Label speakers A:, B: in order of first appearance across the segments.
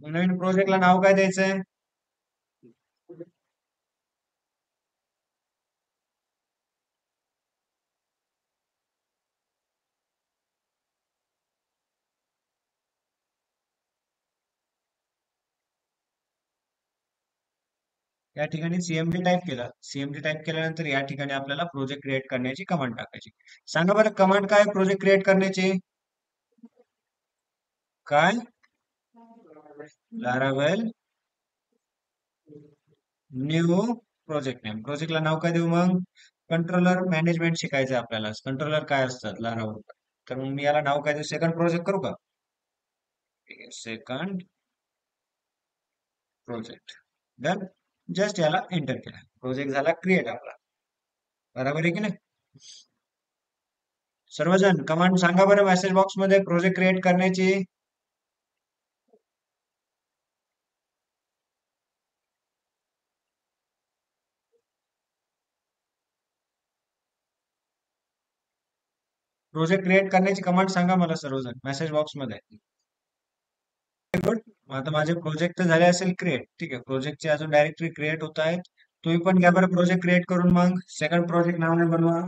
A: नवीन प्रोजेक्टला नाव काय द्यायचंय? या ठिकाणी सीएमडी टाईप केला. सीएमडी टाईप केल्यानंतर या ठिकाणी आपल्याला प्रोजेक्ट क्रिएट करण्याची कमांड टाकायची. सांगा बरं कमांड काय प्रोजेक्ट क्रिएट करण्याची? काय? Laravel new project name. प्रोजेक्टला नाव काय देऊ मग? कंट्रोलर मॅनेजमेंट शिकायचं आहे आपल्याला. कंट्रोलर काय असतात लारावेल. तर मग मी याला नाव काय देऊ? सेकंड प्रोजेक्ट करू का? Second project. डन. जस्ट याला एंटर केला. प्रोजेक्ट झाला क्रिएट आपला. बरोबर आहे की नाही? सर्वजण कमांड सांगा बरं मेसेज बॉक्स मध्ये प्रोजेक्ट क्रिएट करण्याची. प्रोजेक्ट क्रिएट करण्याची कमांड सांगा मला सर्वजण मेसेज बॉक्स मध्ये. गुड. आता माझे प्रोजेक्ट तर झाले असेल क्रिएट. ठीक आहे, प्रोजेक्टचे अजून डायरेक्टरी क्रिएट होत आहेत. तुम्ही पण घ्या बरं प्रोजेक्ट क्रिएट करून. मग सेकंड प्रोजेक्ट नावाने बनवा.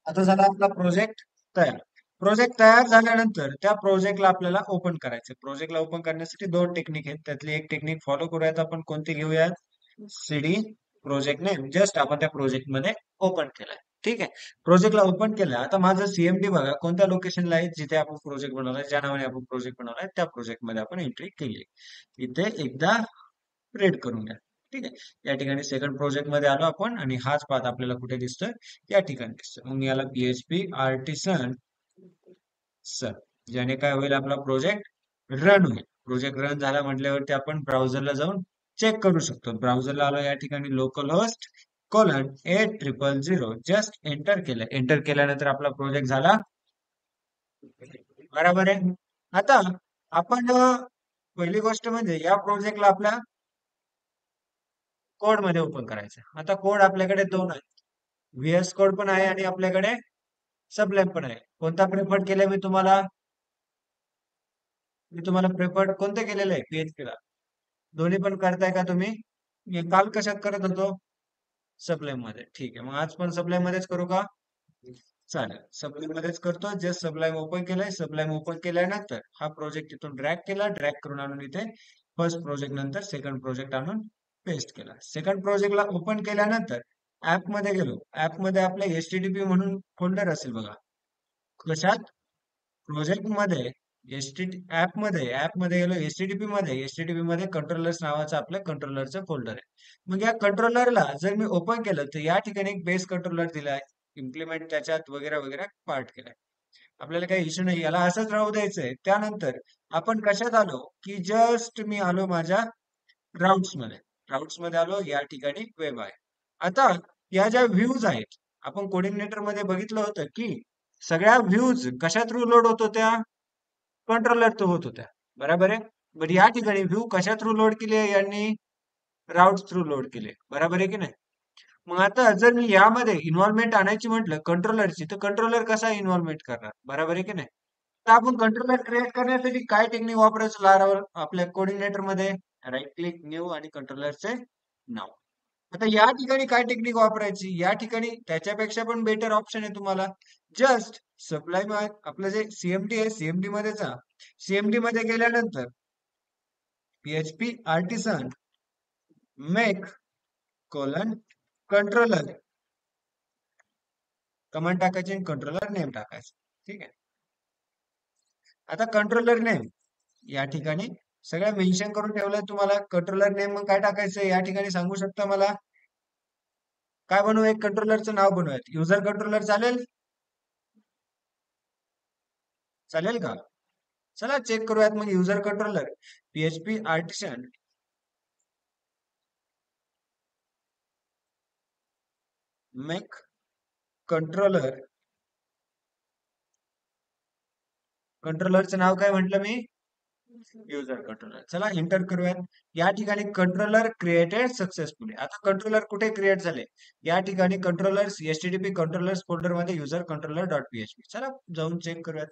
A: आता झाला आपला प्रोजेक्ट तयार. प्रोजेक्ट तयार झाल्यानंतर त्या प्रोजेक्टला आपल्याला ओपन करायचं. प्रोजेक्टला ओपन करण्यासाठी दोन टेक्निक आहेत. त्यातली एक टेक्निक फॉलो करूयात आपण. कोणती घेऊयात? CD Projekt name. जस्ट आपण त्या प्रोजेक्ट मध्ये ओपन केलाय. ठीक आहे, प्रोजेक्टला ओपन केलं. आता माझं सीएमडी बघा कोणत्या लोकेशनला आहे, जिथे आपण प्रोजेक्ट बनवलाय, ज्या नावाने आपण प्रोजेक्ट बनवलाय त्या प्रोजेक्ट मध्ये आपण एंट्री केली. इथे एकदा रीड करून घ्या. ठीक आहे, या ठिकाणी सेकंड प्रोजेक्ट मध्ये आलो आपण आणि हाच पाथ आपल्याला कुठे दिसतोय? या ठिकाणी दिसतोय. मग याला पीएचपी आर्टिसन सर, ज्याने काय होईल? आपला प्रोजेक्ट रन होईल. प्रोजेक्ट रन झाला म्हटल्यावरती आपण ब्राउझरला जाऊन चेक करू शकतो. ब्राउझरला आलो, या ठिकाणी local host colon 8000 just enter केलं. एंटर केल्यानंतर आपला प्रोजेक्ट झाला. बरोबर आहे. आता आपण पहिली गोष्ट म्हणजे या प्रोजेक्टला आपल्या कोड मध्ये ओपन करायचं. आता कोड आपल्याकडे दोन आहेत. व्हीएस कोड पण आहे आणि आपल्याकडे सबलाईम पण आहे. कोणता प्रेफर्ड केलाय मी तुम्हाला? प्रेफर्ड कोणते केलेलं आहे? पीएचपी ला. दोन्ही पण करताय का तुम्ही? मी काल कशात करत होतो? सबलाईम मध्ये. ठीक आहे, मग आज पण सबलाईम मध्येच करू का? चालेल, सबलाईम मध्येच करतो. जस्ट सबलाईम ओपन केलंय. सबलाईम ओपन केल्यानंतर हा प्रोजेक्ट इथून ड्रॅग केला. ड्रॅग करून आणून इथे फर्स्ट प्रोजेक्ट नंतर सेकंड प्रोजेक्ट आणून पेस्ट केला. सेकंड प्रोजेक्टला ओपन केल्यानंतर ऍप मध्ये गेलो. ऍप मध्ये आपल्या एचटीटीपी म्हणून फोल्डर असेल बघा. कशात? प्रोजेक्ट मध्ये ऍप मध्ये गेलो. एचटीटीपी मध्ये कंट्रोलर्स नावाचं आपल्या कंट्रोलरचं फोल्डर आहे. मग या कंट्रोलरला जर मी ओपन केलं तर या ठिकाणी एक बेस कंट्रोलर दिलाय. इम्प्लिमेंट त्याच्यात वगैरे वगैरे पार्ट केलाय. आपल्याला काही इश्यू नाही, याला असंच राहू द्यायचंय. त्यानंतर आपण कशात आलो? की जस्ट मी आलो माझ्या राउट्स मध्ये. राउट्स मध्ये आलो. या ठिकाणी वेब आहे. आता या ज्या व्ह्यूज आहेत, आपण कोऑर्डिनेटर मध्ये बघितलं होतं की सगळ्या व्ह्यूज कशा थ्रू लोड होत होत्या? कंट्रोलर थ्रू होत होत्या. बरोबर आहे. बट या ठिकाणी व्ह्यू कशा थ्रू लोड केली आहे यांनी? राउट्स थ्रू लोड केले. बरोबर आहे की नाही? मग आता जर मी यामध्ये इन्व्हॉल्वमेंट आणायची म्हटलं कंट्रोलरची, तर कंट्रोलर कसा इन्व्हॉल्वमेंट करणार? बरोबर आहे की नाही? तर आपण कंट्रोलर क्रिएट करण्यासाठी काय टेक्निक वापरायचं लारावर आपल्या कोऑर्डिनेटर मध्ये? राईट क्लिक, न्यू आणि कंट्रोलरचे नाव. आता या ठिकाणी काय टेक्निक वापरायची? या ठिकाणी त्याच्यापेक्षा पण बेटर ऑप्शन आहे तुम्हाला. जस्ट सबलाईम आपलं जे सीएमडी आहे, सीएमडी मध्ये जा. सीएमडी मध्ये गेल्यानंतर PHP artisan make colon controller command टाकायची आणि कंट्रोलर नेम टाकायचं. ठीक आहे, आता कंट्रोलर नेम या ठिकाणी सगळं मेन्शन करून ठेवलंय तुम्हाला. कंट्रोलर नेम मग काय टाकायचं या ठिकाणी सांगू शकता मला? काय बनवू? एक कंट्रोलरचं नाव बनवूयात. युजर कंट्रोलर चालेल? चालेल का? चला चेक करूयात मग. User controller PHP artisan make controller. कंट्रोलरचं नाव काय म्हटलं मी? User controller. चला एंटर करूयात. या ठिकाणी कंट्रोलर क्रिएटेड सक्सेसफुली. आता कंट्रोलर कुठे क्रिएट झाले? या ठिकाणी कंट्रोलर्स एचटीटीपी कंट्रोलर्स फोल्डर मध्ये युजर कंट्रोलर डॉट पीएचपी. चला जाऊन चेक करूयात.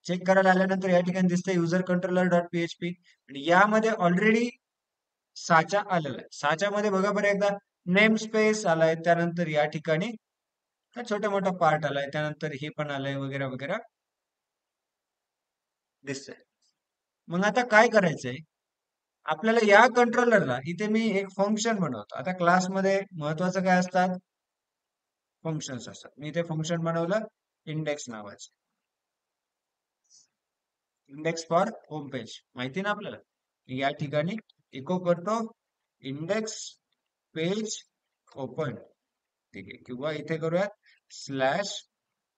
A: चेक करायला आल्यानंतर या ठिकाणी दिसतंय युजर कंट्रोलर डॉट पीएचपी आणि यामध्ये ऑलरेडी साचा आलेला आहे. साच्यामध्ये बघा बरं एकदा नेम स्पेस आलाय, त्यानंतर या ठिकाणी छोटा मोठा पार्ट आलाय, त्यानंतर हे पण आलंय वगैरे वगैरे दिसतंय. मग आता काय करायचंय आपल्याला? या कंट्रोलरला इथे मी एक फंक्शन बनवतो. आता क्लासमध्ये महत्वाचं काय असतात? फंक्शन्स असतात. मी इथे फंक्शन बनवलं इंडेक्स नावाचं. इंडेक्स फॉर होम पेज माहिती ना आपल्याला. या ठिकाणी इको करतो इंडेक्स पेज ओपन. ठीक आहे, किंवा इथे करूयात स्लॅश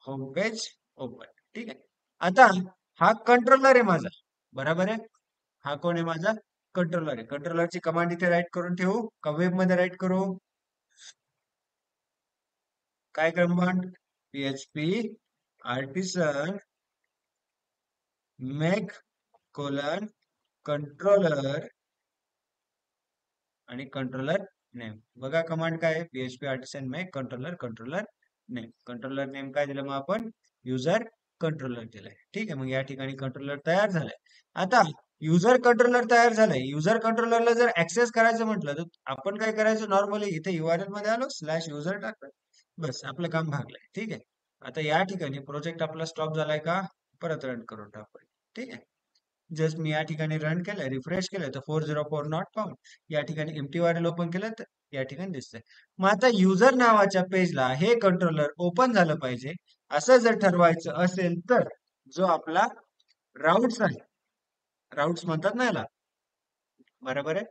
A: होम पेज ओपन. ठीक आहे. आता हा कंट्रोलर आहे माझा, बरोबर आहे. हा कोण आहे? माझा कंट्रोलर आहे. कंट्रोलरची कमांड इथे राईट करून ठेवू का वेब मध्ये राईट करू? काय command? PHP artisan make colon controller आणि कंट्रोलर नेम. बघा कमांड काय आहे? PHP artisan make controller name. Controller name काय दिलं मग आपण? युजर कंट्रोलर दिलंय. ठीक आहे. मग या ठिकाणी कंट्रोलर तयार झालंय. आता युजर कंट्रोलर तयार झालंय. युजर कंट्रोलरला जर ऍक्सेस करायचं म्हटलं तर आपण काय करायचं? नॉर्मली इथे युआरएल मध्ये आलो स्लॅश युजर टाकलं, बस आपलं काम भागलंय. ठीक आहे. आता या ठिकाणी प्रोजेक्ट आपला स्टॉप झालाय का? परत रन करून टाकू. ठीक आहे. जस्ट मी या ठिकाणी रन केलं, रिफ्रेश केलं तर 404 नॉट फाउंड. या ठिकाणी एम्प्टी URL ओपन केलं तर या ठिकाणी दिसतंय. मग आता युजर नावाच्या पेजला हे कंट्रोलर ओपन झालं पाहिजे असं जर ठरवायचं असेल तर जो आपला राऊट्स आहे, राऊट्स म्हणतात ना याला, बरोबर आहे.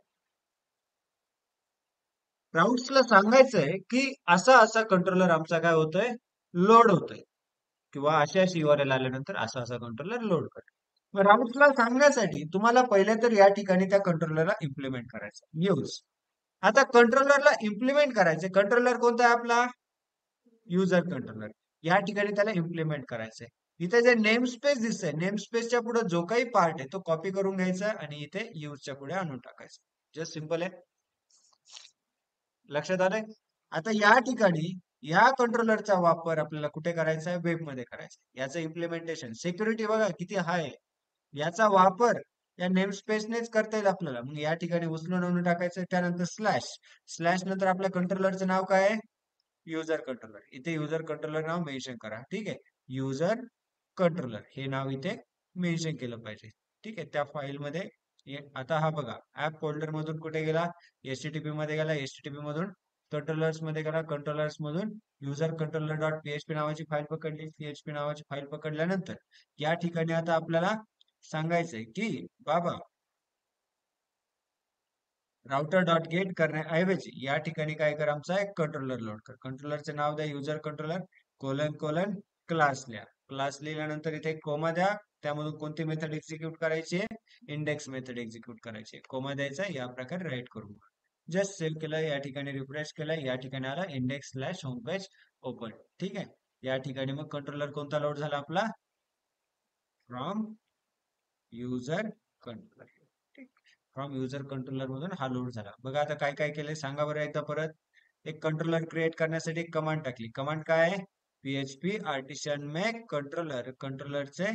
A: राऊट्सला सांगायचंय की असा असा कंट्रोलर आमचा काय होतोय? लोड होतोय, किंवा अशी अशी URL आल्यानंतर असा असा कंट्रोलर लोड कर. मग राऊट्सला सांगण्यासाठी तुम्हाला पहिले तर या ठिकाणी त्या कंट्रोलरला इम्प्लिमेंट करायचं यूज. आता कंट्रोलरला इम्प्लिमेंट करायचे. कंट्रोलर कोणता आहे आपला? User controller. या ठिकाणी त्याला इम्प्लिमेंट करायचंय. इथे जे नेम स्पेस दिसतंय, नेम स्पेसच्या पुढे जो काही पार्ट आहे तो कॉपी करून घ्यायचा आणि इथे यूजच्या पुढे आणून टाकायचं. जस्ट सिंपल आहे. लक्षात आलंय? आता या ठिकाणी या कंट्रोलरचा वापर आपल्याला कुठे करायचा आहे? वेब मध्ये करायचा आहे. याचं इम्प्लिमेंटेशन सिक्युरिटी बघा किती हाय आहे. याचा वापर या नेम स्पेसनेच करता येईल आपल्याला. मग या ठिकाणी उचलून आणून टाकायचं. त्यानंतर स्लॅश, स्लॅश नंतर आपल्या कंट्रोलरचं नाव काय आहे? User controller. इथे युजर कंट्रोलर नाव मेन्शन करा. ठीक आहे. युजर कंट्रोलर हे नाव इथे मेन्शन केलं पाहिजे. ठीक आहे. त्या फाईल मध्ये आता हा बघा ऍप फोल्डर मधून कुठे गेला? एचटीटीपी मध्ये गेला. एचटीटीपी मधून कंट्रोलर्स मध्ये गेला. कंट्रोलर्स मधून युजर कंट्रोलर डॉट पीएचपी नावाची फाईल पकडली. पीएचपी नावाची फाईल पकडल्यानंतर या ठिकाणी आता आपल्याला सांगायचंय की बाबा राउटर डॉट गेट करण्याऐवजी या ठिकाणी काय कर? आमचा एक कंट्रोलर लोड कर. कंट्रोलरचे नाव द्या user controller colon colon class लिहा. क्लास लिहिल्यानंतर इथे कोमा द्या. त्यामधून कोणती मेथड एक्झिक्यूट करायची आहे? इंडेक्स मेथड एक्झिक्यूट करायची. कोमा द्यायचा. या प्रकारे राईट करून जस्ट सेव्ह केलं. या ठिकाणी रिफ्रेश केलं. या ठिकाणी आला index slash home page open. ठीक आहे. या ठिकाणी मग कंट्रोलर कोणता लोड झाला आपला? From user controller. From user controller मधून हा लोड झाला. बघा आता काय काय केलंय सांगा बरं एकदा परत. एक कंट्रोलर क्रिएट करण्यासाठी एक कमांड टाकली. कमांड काय आहे? पीएचपी आर्टिसन मेक कंट्रोलर, कंट्रोलरचे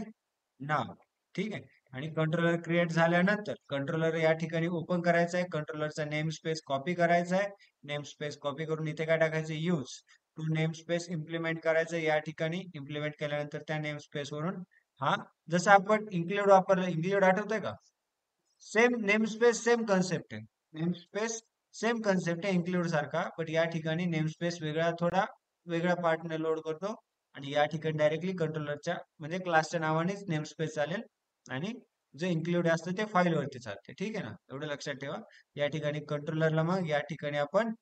A: नाव. ठीक आहे. आणि कंट्रोलर क्रिएट झाल्यानंतर कंट्रोलर या ठिकाणी ओपन करायचं आहे. कंट्रोलरचा नेम स्पेस कॉपी करायचा आहे. नेम स्पेस कॉपी करून इथे काय टाकायचं? Use to namespace implement करायचं. या ठिकाणी इम्प्लिमेंट केल्यानंतर त्या नेम स्पेस वरून हा, जसं आपण इन्क्लूड वापरलं, इन्क्लूड आठवतंय का? Same name space same concept आहे. नेम स्पेस सेम कन्सेप्ट आहे इन्क्लूड सारखा, बट या ठिकाणी नेम स्पेस वेगळा, थोडा वेगळ्या पार्टने लोड करतो आणि या ठिकाणी डायरेक्टली कंट्रोलरच्या म्हणजे क्लासच्या नावानेच नेम स्पेस चालेल आणि जे इन्क्लूड असतं ते फाईल वरती चालते. ठीक आहे ना? एवढं लक्षात ठेवा. या ठिकाणी कंट्रोलरला मग या ठिकाणी आपण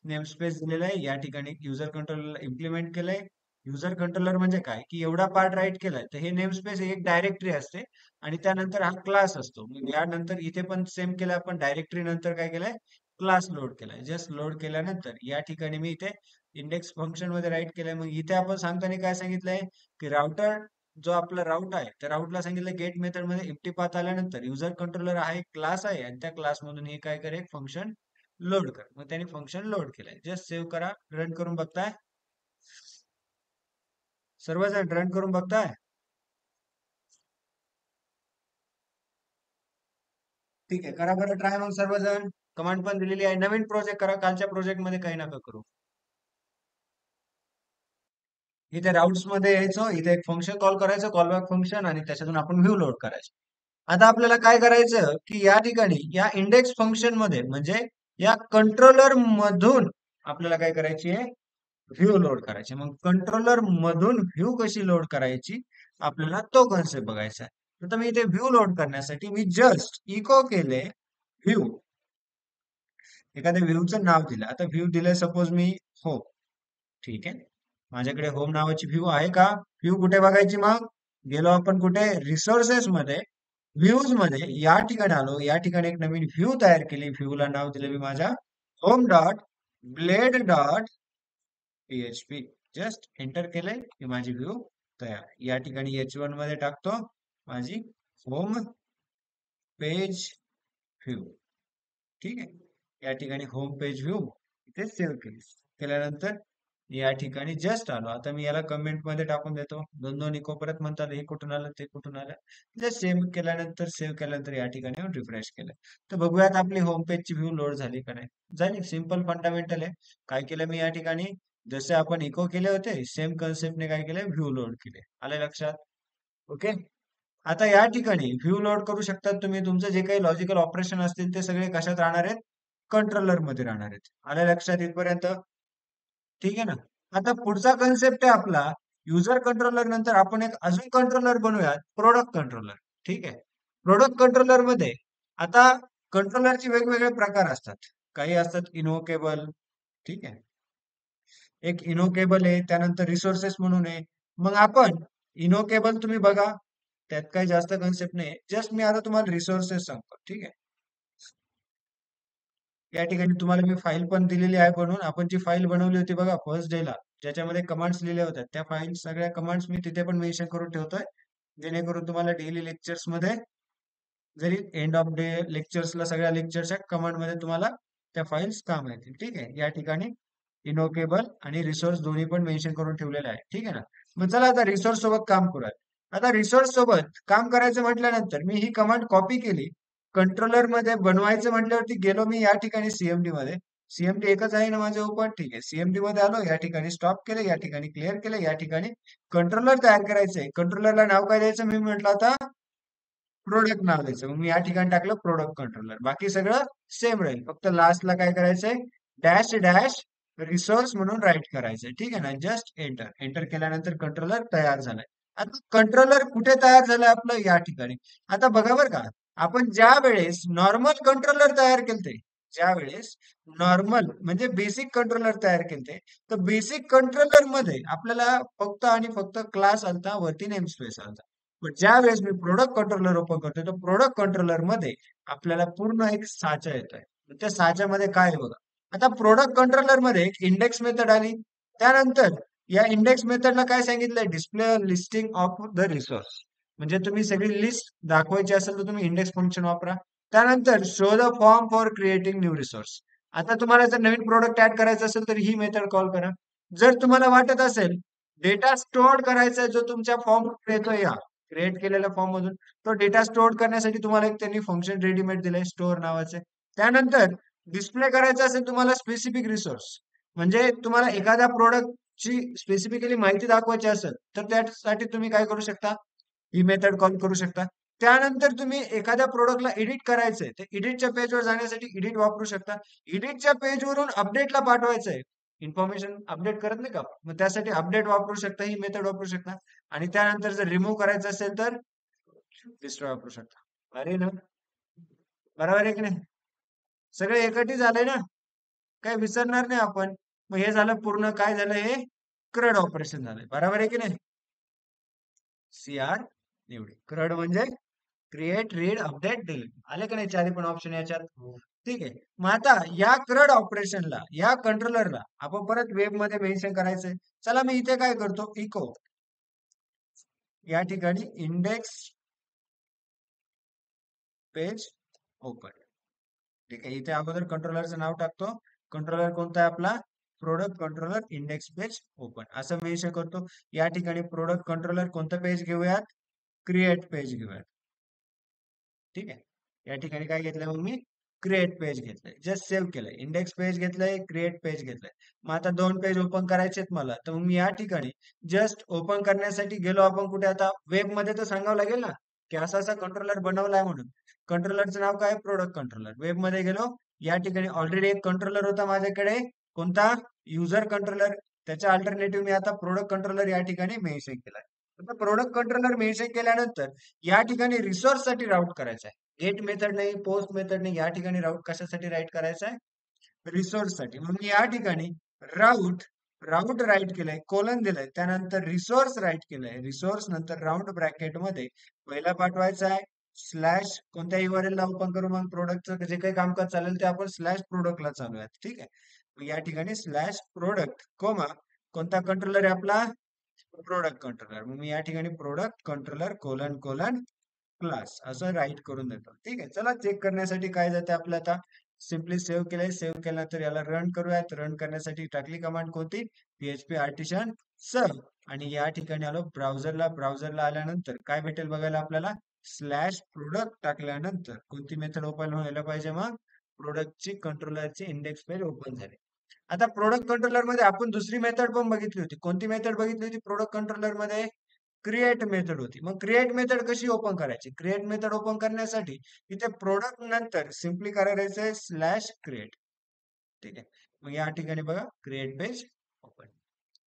A: नेम स्पेस दिलेला आहे. या ठिकाणी युजर कंट्रोलर इम्प्लिमेंट केलंय. युजर कंट्रोलर म्हणजे काय की एवढा पार्ट राईट केलाय तर हे नेम स्पेस एक डायरेक्टरी असते आणि त्यानंतर हा क्लास असतो. मग यानंतर इथे पण सेम केलं आपण. डायरेक्टरी नंतर काय केलंय? क्लास लोड केलाय. जस्ट लोड केल्यानंतर या ठिकाणी मी इथे इंडेक्स फंक्शन मध्ये राईट केलंय. मग इथे आपण सांगताना काय सांगितलंय की राउटर जो आपला राऊट आहे त्या राऊटला सांगितलं गेट मेथड मध्ये एम्प्टी पाथ आल्यानंतर युजर कंट्रोलर हा एक क्लास आहे आणि त्या क्लास मधून हे काय करे फंक्शन लोड कर. मग त्याने फंक्शन लोड केलंय. जस्ट सेव्ह करा, रन करून बघताय. सर्वजण रन करून बघताय. ठीक आहे, करा बरं ट्राय मग सर्वजण. कमांड पण दिलेली आहे. नवीन प्रोजेक्ट करा, कालच्या प्रोजेक्ट मध्ये काही नका करू. इथे राउट्स मध्ये यायचं, इथे एक फंक्शन कॉल करायचं, कॉलबॅक फंक्शन, आणि त्याच्यातून आपण व्ह्यू लोड करायचं. आता आपल्याला काय करायचं की या ठिकाणी या इंडेक्स फंक्शन मध्ये म्हणजे या कंट्रोलर मधून आपल्याला काय करायची आहे, व्ह्यू लोड करायची. मग कंट्रोलर मधून व्ह्यू कशी लोड करायची आपल्याला तो कन्सेप्ट बघायचा आहे. तर मी इथे व्ह्यू लोड करण्यासाठी मी जस्ट इको केले व्ह्यू, एखाद्या व्ह्यूचं नाव दिलं. आता व्ह्यू दिलंय सपोज मी होम. ठीक आहे, माझ्याकडे होम नावाची व्ह्यू आहे का? व्ह्यू कुठे बघायची मग? गेलो आपण कुठे, रिसोर्सेस मध्ये, व्ह्यूज मध्ये, या ठिकाणी आलो. या ठिकाणी एक नवीन व्ह्यू तयार केली. व्ह्यूला नाव दिले मी माझ्या home dot blade dot PHP. Just enter केले की माझी व्ह्यू तयार. या ठिकाणी H1 मध्ये टाकतो माझी होम पेज व्ह्यू. ठीक आहे, या ठिकाणी होम पेज व्ह्यू इथे सेव्ह केली. केल्यानंतर या ठिकाणी जस्ट आलो. आता मी याला कमेंट मध्ये टाकून देतो. दोन दोन इको परत म्हणतात, हे कुठून आलं ते कुठून आलं. जस्ट सेव्ह केल्यानंतर या ठिकाणी रिफ्रेश केलं तर बघूयात आपली होम पेजची व्ह्यू लोड झाली का नाही. झाली. सिंपल फंडामेंटल आहे. काय केलं मी या ठिकाणी, जसे आपण इको केले होते सेम कन्सेप्टने काय केले, व्ह्यू लोड केले. आले लक्षात? ओके. आता या ठिकाणी व्ह्यू लोड करू शकतात तुम्ही. तुमचं जे काही लॉजिकल ऑपरेशन असतील ते सगळे कशात राहणार आहेत, कंट्रोलर मध्ये राहणार आहेत. आले लक्षात इथपर्यंत? ठीक आहे ना. आता पुढचा कन्सेप्ट आहे आपला युजर कंट्रोलर. नंतर आपण एक अजून कंट्रोलर बनवूयात, प्रोडक्ट कंट्रोलर. ठीक आहे, प्रोडक्ट कंट्रोलर मध्ये आता कंट्रोलरचे वेगवेगळे प्रकार असतात. काही असतात इन्व्होकेबल. ठीक आहे, एक इन्व्होकेबल आहे, त्यानंतर रिसोर्सेस म्हणून आहे. मग आपण इन्व्होकेबल तुम्ही बघा, त्यात काही जास्त कन्सेप्ट नाही. जस्ट मी आता तुम्हाला रिसोर्सेस सांगतो. ठीक आहे, या ठिकाणी तुम्हाला मी फाईल पण दिलेली आहे बनवून. आपण जी फाईल बनवली होती बघा फर्स्ट डे ला, ज्याच्यामध्ये कमांड्स लिहिल्या होत्या, त्या फाईल सगळ्या कमांड्स मी तिथे पण मेन्शन करून ठेवतोय, जेणेकरून तुम्हाला डेली लेक्चर्स मध्ये जरी एंड ऑफ डे लेक्चर्सला सगळ्या लेक्चरच्या कमांड मध्ये तुम्हाला त्या फाईल्स काम येतील. ठीक आहे, या ठिकाणी इनोकेबल आणि रिसोर्स दोन्ही पण मेन्शन करून ठेवलेले आहे. ठीक आहे ना. मग चला आता रिसोर्स सोबत काम करूया. आता रिसोर्स सोबत काम करायचं म्हटल्यानंतर मी ही कमांड कॉपी केली, कंट्रोलर मध्ये बनवायचं म्हटल्यावरती गेलो मी या ठिकाणी सीएमडी मध्ये. सीएमडी एकच आहे ना माझ्या ओपन. ठीक आहे, सीएमडी मध्ये आलो, या ठिकाणी स्टॉप केले, या ठिकाणी क्लिअर केले. या ठिकाणी कंट्रोलर तयार करायचंय. कंट्रोलरला नाव काय द्यायचं मी म्हटलं आता प्रोडक्ट नाव द्यायचं. मग मी या ठिकाणी टाकलं प्रोडक्ट कंट्रोलर. बाकी सगळं सेम राहील, फक्त लास्टला काय करायचंय, डॅश डॅश रिसोर्स म्हणून राईट करायचंय. ठीक आहे ना. Just enter. एंटर केल्यानंतर कंट्रोलर तयार झालाय. आता कंट्रोलर कुठे तयार झालंय आपलं, या ठिकाणी. आता बघा बरं का, आपण ज्या वेळेस नॉर्मल कंट्रोलर तयार केलते, ज्या वेळेस नॉर्मल म्हणजे बेसिक कंट्रोलर तयार केलते, तर बेसिक कंट्रोलर मध्ये आपल्याला फक्त आणि फक्त क्लास आलता, वरती नेम स्पेस आलता. पण ज्या वेळेस मी प्रोडक्ट कंट्रोलर ओपन करतोय, तर प्रोडक्ट कंट्रोलर मध्ये आपल्याला पूर्ण एक साचा येतोय. त्या साच्यामध्ये काय आहे बघा. आता प्रोडक्ट कंट्रोलर मध्ये एक इंडेक्स मेथड आली. त्यानंतर या इंडेक्स मेथडला काय सांगितलंय, display listing of the resource. म्हणजे तुम्ही सगळी लिस्ट दाखवायची असेल तर तुम्ही इंडेक्स फंक्शन वापरा. त्यानंतर show the form for creating new resource. आता तुम्हाला जर नवीन प्रोडक्ट ऍड करायचं असेल तर ही मेथड कॉल करा. जर तुम्हाला वाटत असेल डेटा स्टोअर करायचा जो तुमच्या फॉर्म येतोय, या क्रिएट केलेल्या फॉर्म मधून, तो डेटा स्टोअर करण्यासाठी तुम्हाला एक त्यांनी फंक्शन रेडीमेड दिलंय स्टोअर नावाचे. त्यानंतर डिस्प्ले करायचं असेल तुम्हाला स्पेसिफिक रिसोर्स, म्हणजे तुम्हाला एखाद्या प्रोडक्टची स्पेसिफिकली माहिती दाखवायची असेल तर त्यासाठी तुम्ही काय करू शकता, ही मेथड कॉल करू शकता. त्यानंतर तुम्ही एखाद्या प्रोडक्टला एडिट करायचंय, तर एडिटच्या पेजवर जाण्यासाठी एडिट वापरू शकता. एडिटच्या पेजवरून अपडेटला पाठवायचंय, इन्फॉर्मेशन अपडेट करत नाही का, मग त्यासाठी अपडेट वापरू शकता, ही मेथड वापरू शकता. आणि त्यानंतर जर रिमूव्ह करायचं असेल तर डिस्ट्रॉय वापरू शकता. अरे ना, बरोबर आहे की नाही? सगळे एकटी झालंय ना, काही विसरणार नाही आपण. मग हे झालं पूर्ण, काय झालं, हे क्रड ऑपरेशन झालंय. बरोबर आहे की नाही? सीआर निवडी क्रड म्हणजे क्रिएट, रीड, अपडेट, डिलीट. आले का नाही चारी पण ऑप्शन याच्यात? ठीक आहे. मग आता या क्रड ऑपरेशनला, या कंट्रोलरला आपण परत वेब मध्ये मेन्शन करायचंय. चला मी इथे काय करतो, इको या ठिकाणी इंडेक्स पेज ओपन. ठीक आहे, इथे अगोदर कंट्रोलरचं नाव टाकतो. कंट्रोलर कोणता आहे आपला? Product controller index page open असं मेन्शन करतो. या ठिकाणी प्रोडक्ट कंट्रोलर कोणतं पेज घेऊयात? क्रिएट पेज घेऊयात. ठीक आहे, या ठिकाणी काय घेतलंय मग मी? क्रिएट पेज घेतलंय. जस्ट सेव्ह केलंय. इंडेक्स पेज घेतलंय, क्रिएट पेज घेतलंय. मग आता दोन पेज ओपन करायचेत मला, तर मग मी या ठिकाणी जस्ट ओपन करण्यासाठी गेलो आपण कुठे? आता वेब मध्ये तर सांगावं लागेल ना की असा असा कंट्रोलर बनवलाय म्हणून. कंट्रोलरचं नाव काय? Product controller. वेब मध्ये गेलो, या ठिकाणी ऑलरेडी एक कंट्रोलर होता माझ्याकडे. कोणता? User controller. त्याच्या अल्टरनेटिव्ह मी आता प्रोडक्ट कंट्रोलर या ठिकाणी मेन्शन केलाय. आता प्रोडक्ट कंट्रोलर मेन्शन केल्यानंतर या ठिकाणी रिसोर्स साठी राऊट करायचा आहे. गेट मेथड नाही, पोस्ट मेथड नाही, या ठिकाणी राऊट कशासाठी राईट करायचा आहे? रिसोर्स साठी. मग मी या ठिकाणी राऊट राऊट राईट केलंय, कोलन दिलंय, त्यानंतर रिसोर्स राईट केलंय. रिसोर्स नंतर राऊंड ब्रॅकेट मध्ये पहिला पाठवायचा आहे स्लॅश कोणत्या URL ला ओपन करू? मग प्रोडक्टचं जे काही कामकाज चालेल ते आपण स्लॅश प्रोडक्टला चालू आहे. ठीक आहे, मग या ठिकाणी स्लॅश प्रोडक्ट कोमा कोणता कंट्रोलर आहे आपला? Product controller. मग मी या ठिकाणी product controller colon colon class असं राईट करून देतो. ठीक आहे, चला चेक करण्यासाठी काय जाते आपलं आता. सिम्पली सेव्ह केलंय. सेव्ह केल्यानंतर याला रन करूयात. रन करण्यासाठी टाकली कमांड कोणती? PHP आर्टिशन सर्व. आणि या ठिकाणी आलो ब्राउझरला. ब्राउझरला आल्यानंतर काय भेटेल बघायला आपल्याला? स्लॅश प्रोडक्ट टाकल्यानंतर कोणती मेथड ओपन व्हायला पाहिजे? मग प्रोडक्टची कंट्रोलरची इंडेक्स पेज ओपन झाली. आता प्रोडक्ट कंट्रोलर मध्ये आपण दुसरी मेथड पण बघितली होती. कोणती मेथड बघितली होती प्रोडक्ट कंट्रोलर मध्ये? क्रिएट मेथड होती. मग क्रिएट मेथड कशी ओपन करायची? क्रिएट मेथड ओपन करण्यासाठी इथे प्रोडक्ट नंतर सिम्पली करायचंय स्लॅश क्रिएट. ठीक आहे, मग या ठिकाणी बघा क्रिएट पेज ओपन.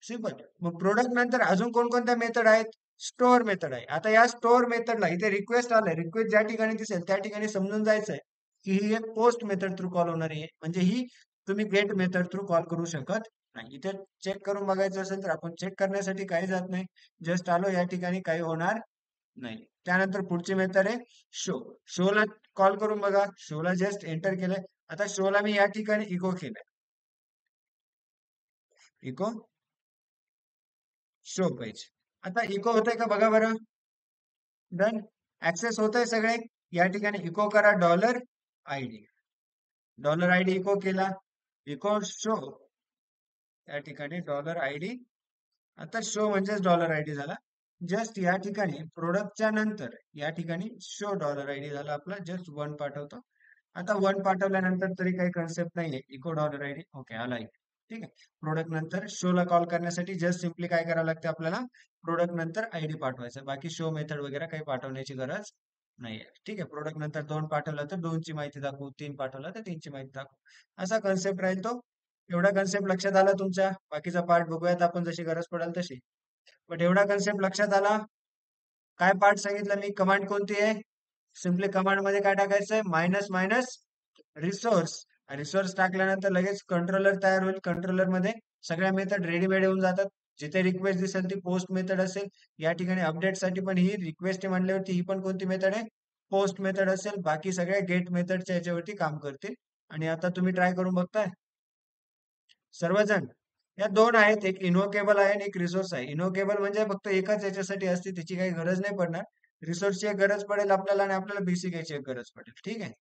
A: सिंपल. मग प्रोडक्ट नंतर अजून कोणकोणत्या मेथड आहेत? स्टोअर मेथड आहे. आता या स्टोअर मेथडला इथे रिक्वेस्ट आलाय. रिक्वेस्ट ज्या ठिकाणी दिसेल त्या ठिकाणी समजून जायचंय की ही एक पोस्ट मेथड थ्रू कॉल होणारी आहे. म्हणजे ही तुम्ही गेट मेथड थ्रू कॉल करू शकत नाही. इथे चेक करून बघायचं असेल तर आपण चेक करण्यासाठी काही जात नाही. जस्ट आलो, या ठिकाणी काही होणार नाही. त्यानंतर पुढची मेथड आहे शो. शोला कॉल करून बघा. शोला जस्ट एंटर केलंय. आता शोला मी या ठिकाणी इको केलंय. Echo show page. आता इको होतंय का बघा बरं. डन. ऍक्सेस होत आहे सगळे. या ठिकाणी इको करा $ID. $ID इको केला. Echo show. या ठिकाणी $ID. आता शो म्हणजेच $ID झाला. जस्ट या ठिकाणी प्रोडक्टच्या नंतर या ठिकाणी शो $ID झाला आपला. जस्ट वन पाठवतो. आता वन पाठवल्यानंतर तरी काही कन्सेप्ट नाहीये. Eco $ID. ओके, आला इथे. ठीक आहे, प्रोडक्ट नंतर शोला कॉल करण्यासाठी जस्ट सिम्पली काय करावं लागतं आपल्याला? प्रोडक्ट नंतर ID पाठवायचं. बाकी शो मेथड वगैरे काही पाठवण्याची गरज नाहीये. ठीक आहे, प्रोडक्ट नंतर 2 पाठवलं तर 2 ची माहिती दाखवू, 3 पाठवलं तर 3 ची माहिती दाखवू. असा कन्सेप्ट राहील तो. एवढा कन्सेप्ट लक्षात आला तुमच्या? बाकीचा पार्ट बघूयात आपण जशी गरज पडेल तशी. बट एवढा कन्सेप्ट लक्षात आला. काय पार्ट सांगितलं मी? कमांड कोणती आहे? सिम्पली कमांड मध्ये काय टाकायचंय? Minus minus resource. रिसोर्स टाकल्यानंतर लगेच कंट्रोलर तयार होईल. कंट्रोलर मध्ये सगळ्या मेथड रेडीमेड येऊन जातात. जिथे रिक्वेस्ट दिसेल ती पोस्ट मेथड असेल. या ठिकाणी अपडेट साठी पण ही रिक्वेस्ट म्हणल्यावरती ही पण कोणती मेथड आहे? पोस्ट मेथड असेल. बाकी सगळ्या गेट मेथडच्या याच्यावरती काम करतील. आणि आता तुम्ही ट्राय करून बघताय सर्वजण. या दोन आहेत, एक इन्व्होकेबल आहे आणि एक रिसोर्स आहे. इन्व्होकेबल म्हणजे फक्त एकाच याच्यासाठी असते, त्याची काही गरज नाही पडणार. रिसोर्सची एक गरज पडेल आपल्याला आणि आपल्याला बेसिक याची एक गरज पडेल. ठीक आहे,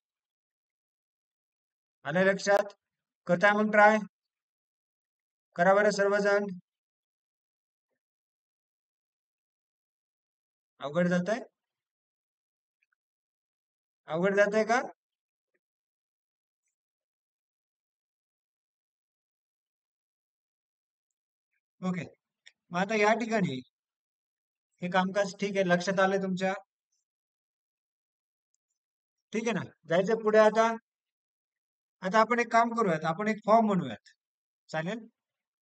A: आलं लक्षात? करताय मग ट्राय. करा बरं सर्वजण. अवघड जात आहे? अवघड जात आहे का? ओके, मग आता या ठिकाणी हे कामकाज ठीक आहे, लक्षात आलंय तुमच्या? ठीक आहे ना, जायचं पुढे आता. आता आपण एक काम करूयात, आपण एक फॉर्म बनवूयात. चालेल?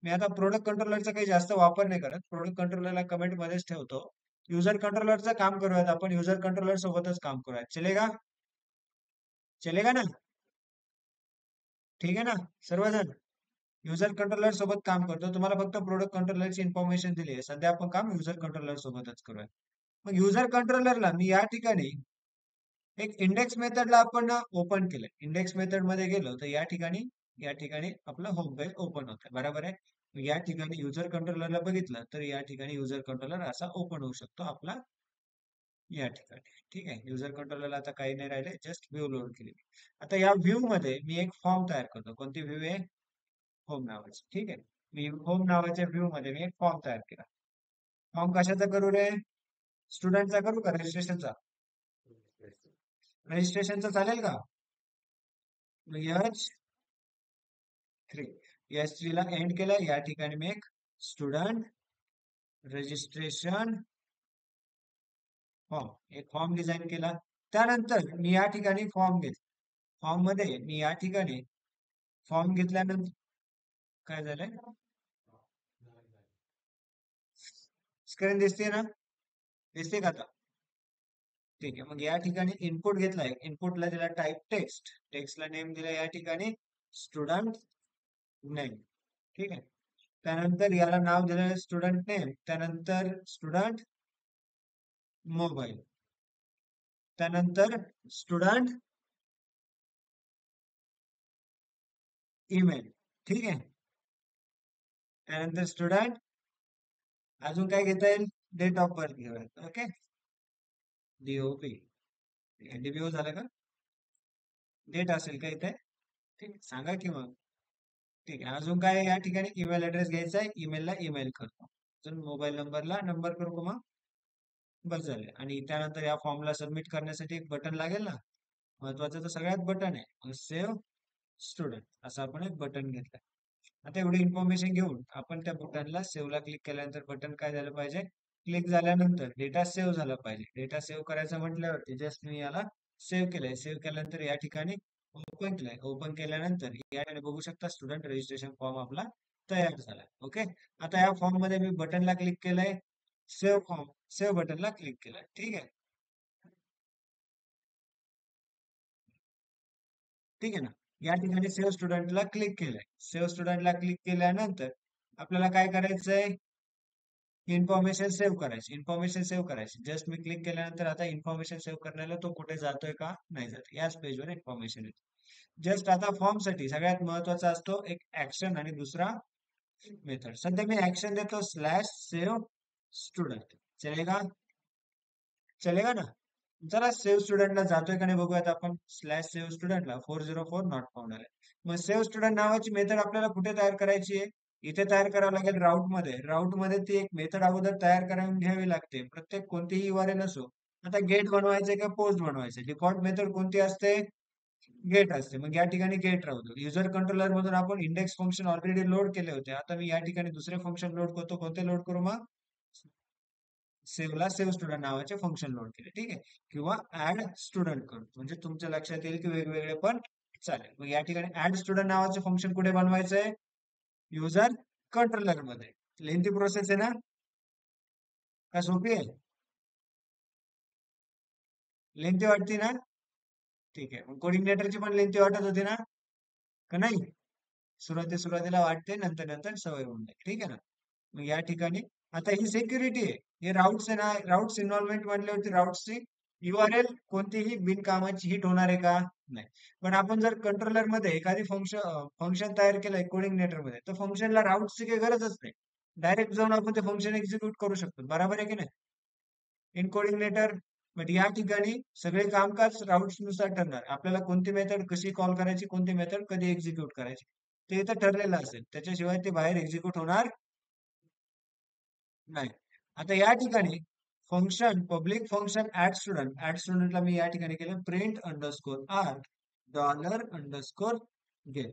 A: मी आता प्रोडक्ट कंट्रोलरचा काही जास्त वापर नाही करत. प्रोडक्ट कंट्रोलरला कमेंट मध्येच ठेवतो. युजर कंट्रोलरचं काम करूयात आपण. युजर कंट्रोलर सोबतच काम करूयात. चलेगा? चलेगा ना? ठीक आहे ना सर्वजण? युजर कंट्रोलर सोबत काम करतो. तुम्हाला फक्त प्रोडक्ट कंट्रोलरची इन्फॉर्मेशन दिली आहे. सध्या आपण काम युजर कंट्रोलर सोबतच करूया. मग युजर कंट्रोलरला मी या ठिकाणी एक इंडेक्स मेथडला आपण ओपन केलंय. इंडेक्स मेथड मध्ये गेलो तर या ठिकाणी आपलं होम पेज ओपन होतं. बरोबर आहे. या ठिकाणी युजर कंट्रोलरला बघितलं तर या ठिकाणी युजर कंट्रोलर असा ओपन होऊ शकतो आपला या ठिकाणी. ठीक आहे, युजर कंट्रोलरला आता काही नाही राहिले, जस्ट व्ह्यू लोड केली. आता या व्ह्यू मध्ये मी एक फॉर्म तयार करतो. कोणती व्ह्यू आहे? होम नावाची. ठीक आहे, मी होम नावाच्या व्ह्यू मध्ये मी एक फॉर्म तयार केला. फॉर्म कशाचा करू रे? स्टुडंटचा करू का रजिस्ट्रेशनचा? रजिस्ट्रेशनचा चालेल का? एच 3 एच 3 ला एंड केला. या ठिकाणी मी एक स्टुडंट रजिस्ट्रेशन फॉर्म एक फॉर्म डिझाईन केला. त्यानंतर मी या ठिकाणी फॉर्म घेतला. फॉर्म मध्ये मी या ठिकाणी फॉर्म घेतल्यानंतर काय झालंय? स्क्रीन दिसते ना? दिसते का आता? ठीक आहे, मग या ठिकाणी इनपुट घेतलाय. इनपुटला दिला टाईप टेक्स्ट. टेक्स्टला नेम दिला या ठिकाणी स्टुडंट नेम. ठीक आहे, त्यानंतर याला नाव दिलं स्टुडंट नेम. त्यानंतर स्टुडंट मोबाईल. त्यानंतर स्टुडंट ईमेल. ठीक आहे, त्यानंतर स्टुडंट अजून काय घेता येईल? डेट ऑफ बर्थ घेऊया. Okay, DOP. डीबीओ झालं का? डेट असेल का इथे? ठीक आहे, सांगा की मग. ठीक आहे, अजून काय या ठिकाणी ईमेल ऍड्रेस घ्यायचा आहे. ईमेलला ईमेल करतो. अजून मोबाईल नंबरला नंबर करू का मग? बस झाले. आणि त्यानंतर या फॉर्मला सबमिट करण्यासाठी एक बटन लागेल ना, महत्वाचं तर सगळ्यात बटन आहे सेव्ह स्टुडंट असं आपण एक बटन घेतलं. आता एवढी इन्फॉर्मेशन घेऊन आपण त्या बटनला सेव्हला क्लिक केल्यानंतर बटन काय झालं पाहिजे? क्लिक झाल्यानंतर डेटा सेव्ह झाला पाहिजे. डेटा सेव्ह करायचं म्हटल्यावरती जस्ट मी याला सेव्ह केलंय. सेव्ह केल्यानंतर या ठिकाणी ओपन केलंय. ओपन केल्यानंतर या ठिकाणी बघू शकता स्टुडंट रजिस्ट्रेशन फॉर्म आपला तयार झाला. ओके, आता या फॉर्म मध्ये मी बटनला क्लिक केलंय, सेव्ह फॉर्म सेव्ह बटनला क्लिक केलंय. ठीक आहे, ठीक आहे ना. या ठिकाणी सेव्ह स्टुडंटला क्लिक केलंय. सेव्ह स्टुडंटला क्लिक केल्यानंतर आपल्याला काय करायचंय? इन्फॉर्मेशन सेव्ह करायची. इन्फॉर्मेशन सेव्ह करायची. जस्ट मी क्लिक केल्यानंतर आता इन्फॉर्मेशन सेव्ह करण्याला तो कुठे जातोय का? नाही जात. याच पेजवर इन्फॉर्मेशन येते. जस्ट आता फॉर्म साठी सगळ्यात महत्वाचा असतो एक ऍक्शन आणि दुसरा मेथड. सध्या मी ऍक्शन देतो स्लॅश सेव्ह स्टुडंट. चलेगा? चलेगा ना? चला सेव्ह स्टुडंटला जातोय का नाही बघूयात आपण. स्लॅश सेव्ह स्टुडंटला 404 नॉट फाउंड आलाय. मग सेव्ह स्टुडंट नावाची मेथड आपल्याला कुठे तयार करायची आहे? इथे तयार करावं लागेल राऊट मध्ये. राऊट मध्ये ती एक मेथड अगोदर तयार करून घ्यावी लागते. प्रत्येक कोणतीही URL असो. आता गेट बनवायचे का पोस्ट बनवायचे? डिफॉल्ट मेथड कोणती असते? गेट असते. मग या ठिकाणी गेट राहू दे. युजर कंट्रोलर मधून आपण इंडेक्स फंक्शन ऑलरेडी लोड केले होते. आता मी या ठिकाणी दुसरे फंक्शन लोड करतो. कोणते लोड करू मग? सेव्हला सेव्ह स्टुडंट नावाचे फंक्शन लोड केले. ठीक आहे, किंवा ऍड स्टुडंट करू म्हणजे तुमच्या लक्षात येईल की वेगवेगळे पण चालेल. मग या ठिकाणी ऍड स्टुडंट नावाचे फंक्शन कुठे बनवायचंय? युजर कंट्रोलर मध्ये. लेंथी प्रोसेस आहे ना? का सोपी आहे? लेंथी वाटते ना? ठीक आहे, मग कोऑर्डिनेटरची पण लेंथी वाटत होती ना? का नाही? सुरुवातीला वाटते, नंतर नंतर सवय होऊन जाईल. ठीक आहे ना? मग या ठिकाणी आता ही सिक्युरिटी आहे. हे राऊट्स आहे ना, राऊट्स इन्व्हॉल्वमेंट म्हटल्यावरती राऊट्सची URL कोणतीही बिनकामाची हिट होणार आहे का? नाही. पण आपण जर कंट्रोलर मध्ये एखादी फंक्शन तयार केलंय कोऑर्डिनेटर मध्ये, तर फंक्शनला राऊट्सची काही गरजच नाही. डायरेक्ट जाऊन आपण ते फंक्शन एक्झिक्यूट करू शकतो. बरोबर आहे की नाही? In coordinator. बट या ठिकाणी सगळे कामकाज राऊट्स नुसार ठरणार. आपल्याला कोणती मेथड कशी कॉल करायची, कोणती मेथड कधी एक्झिक्यूट करायची, ते इथं ठरलेलं असेल. त्याच्याशिवाय ते बाहेर एक्झिक्यूट होणार नाही. आता या ठिकाणी फंक्शन पब्लिक फंक्शन ऍड स्टुडंटला मी या ठिकाणी केलं प्रिंट अंडरस्कोर आर $_गेट.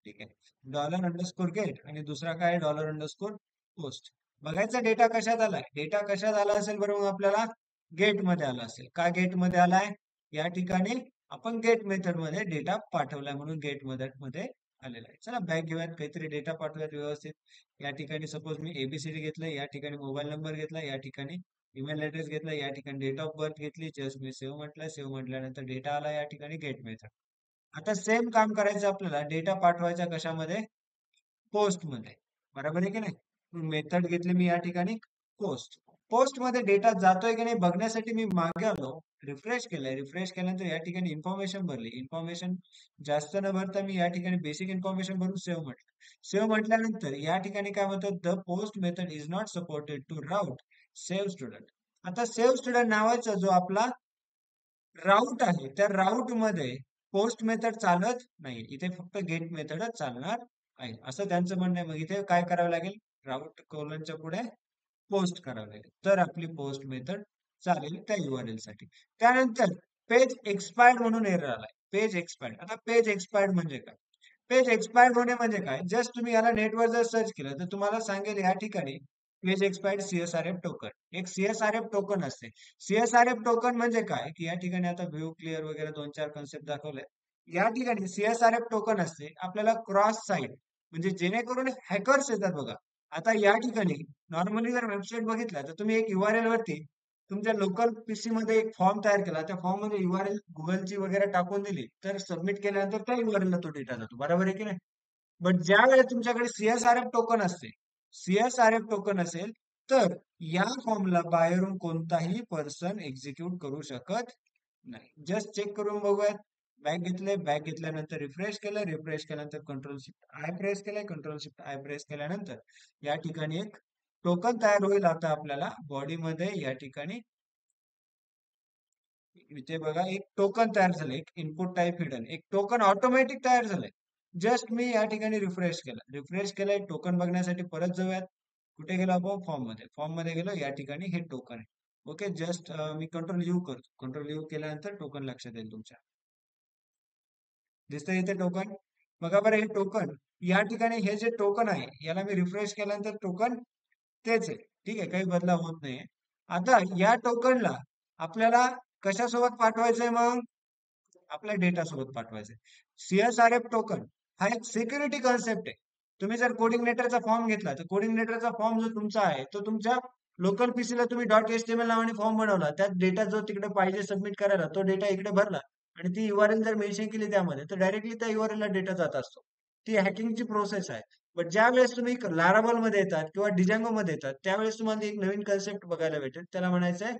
A: ठीक आहे, $_गेट आणि दुसरा काय $_ पोस्ट. बघायचा डेटा कशात आलाय. डेटा कशात आला असेल बरं? मग आपल्याला गेट मध्ये आला असेल. का गेट मध्ये आलाय? या ठिकाणी आपण गेट मेथड मध्ये डेटा पाठवलाय म्हणून गेट मेथड मध्ये आलेला आहे. चला बॅक घेऊयात, काहीतरी डेटा पाठवूयात व्यवस्थित. या ठिकाणी सपोज मी ABCD घेतलं, या ठिकाणी मोबाईल नंबर घेतला, या ठिकाणी ईमेल ऍड्रेस घेतला, या ठिकाणी डेट ऑफ बर्थ घेतली. जस्ट मी सेव्ह म्हटलं. सेव्ह म्हटल्यानंतर डेटा आला या ठिकाणी गेट मेथड. आता सेम काम करायचं आपल्याला. डेटा पाठवायचा कशामध्ये? पोस्ट मध्ये. बरोबर आहे की नाही? मेथड घेतली मी या ठिकाणी पोस्ट. पोस्ट मध्ये डेटा जातोय की नाही बघण्यासाठी मी मागे आलो, रिफ्रेश केलंय. रिफ्रेश केल्यानंतर या ठिकाणी इन्फॉर्मेशन भरली. इन्फॉर्मेशन जास्त न भरता मी या ठिकाणी बेसिक इन्फॉर्मेशन भरून सेव्ह म्हटलं. सेव्ह म्हटल्यानंतर या ठिकाणी काय म्हणतात, the post method is not supported to route save student. आता सेव्ह स्टुडंट नावाचा जो आपला राऊट आहे, त्या राऊट मध्ये पोस्ट मेथड चालत नाही. इथे फक्त गेट मेथडच चालणार आहे, असं त्यांचं म्हणणं आहे. मग इथे काय करावं लागेल, राऊट कोलनच्या पुढे पोस्ट करावं लागेल, तर आपली पोस्ट मेथड चालेल त्या URL साठी. त्यानंतर पेज एक्सपायर्ड म्हणून एरर आलाय. Page expired. आता पेज एक्सपायर्ड म्हणजे काय? पेज एक्सपायर्ड होणे म्हणजे काय? जस्ट तुम्ही याला नेटवर जर सर्च केलं तर तुम्हाला सांगेल या ठिकाणी पेज एक्सपायर्ड CSRF टोकन. एक CSRF टोकन असते. CSRF टोकन म्हणजे काय, की या ठिकाणी आता व्ह्यू क्लिअर वगैरे 2-4 कन्सेप्ट दाखवले. या ठिकाणी CSRF टोकन असते आपल्याला क्रॉस साईट, म्हणजे जेणेकरून हॅकर्स येतात बघा. आता या ठिकाणी नॉर्मली जर वेबसाईट बघितला तर तुम्ही एक URL वरती तुमच्या लोकल पीसी मध्ये एक फॉर्म तयार केला. त्या फॉर्म मध्ये URL गुगलची वगैरे टाकून दिली, तर सबमिट केल्यानंतर त्या URL ला तो डेटा जातो. बरोबर आहे की नाही? बट ज्या वेळेस तुमच्याकडे CSRF टोकन असते, CSRF टोकन असेल, तर या फॉर्मला बाहेरून कोणताही पर्सन एक्झिक्यूट करू शकत नाही. जस्ट चेक करून बघूयात. बॅक घेतले, बॅक घेतल्यानंतर रिफ्रेश केलं, रिफ्रेश केल्यानंतर कंट्रोल शिफ्ट आय प्रेस केलंय, कंट्रोल शिफ्ट आय प्रेस केल्यानंतर या ठिकाणी एक टोकन तयार होईल. आता आपल्याला बॉडीमध्ये या ठिकाणी इथे बघा एक टोकन तयार झालं, एक इनपुट टाइप हिडन, एक टोकन ऑटोमॅटिक तयार झालंय. जस्ट मी या ठिकाणी रिफ्रेश केलं, रिफ्रेश केलंय. टोकन बघण्यासाठी परत जाऊयात. कुठे गेलो आपण, फॉर्म मध्ये. फॉर्म मध्ये गेलो, या ठिकाणी हे टोकन आहे. Okay, just me control you करतो. कंट्रोल यू केल्यानंतर टोकन लक्षात येईल तुमच्या. दिसतंय इथे टोकन. बघा बरं, हे टोकन या ठिकाणी, हे जे टोकन आहे याला मी रिफ्रेश केल्यानंतर टोकन तेच आहे. ठीक आहे, काही बदलाव होत नाहीये. आता या टोकनला आपल्याला कशासोबत पाठवायचंय मग? आपल्या डेटा सोबत पाठवायचंय. CSRF टोकन हा एक सिक्युरिटी कन्सेप्ट आहे. तुम्ही जर कोऑर्डिनेटरचा फॉर्म घेतला, तर कोऑर्डिनेटरचा फॉर्म जो तुमचा आहे तो तुमच्या लोकल पीसीला तुम्ही .html नावाने फॉर्म बनवला. त्यात डेटा जो तिकडे पाहिजे सबमिट करायला, तो डेटा इकडे भरला आणि ती URL जर मेन्शन केली त्यामध्ये, तर डायरेक्टली त्या URL ला डेटा जात असतो. ती हॅकिंगची प्रोसेस आहे. बट ज्या वेळेस तुम्ही लाराबल मध्ये येतात किंवा डिजांगो मध्ये येतात, त्यावेळेस तुम्हाला एक नवीन कन्सेप्ट बघायला भेटेल. त्याला म्हणायचं आहे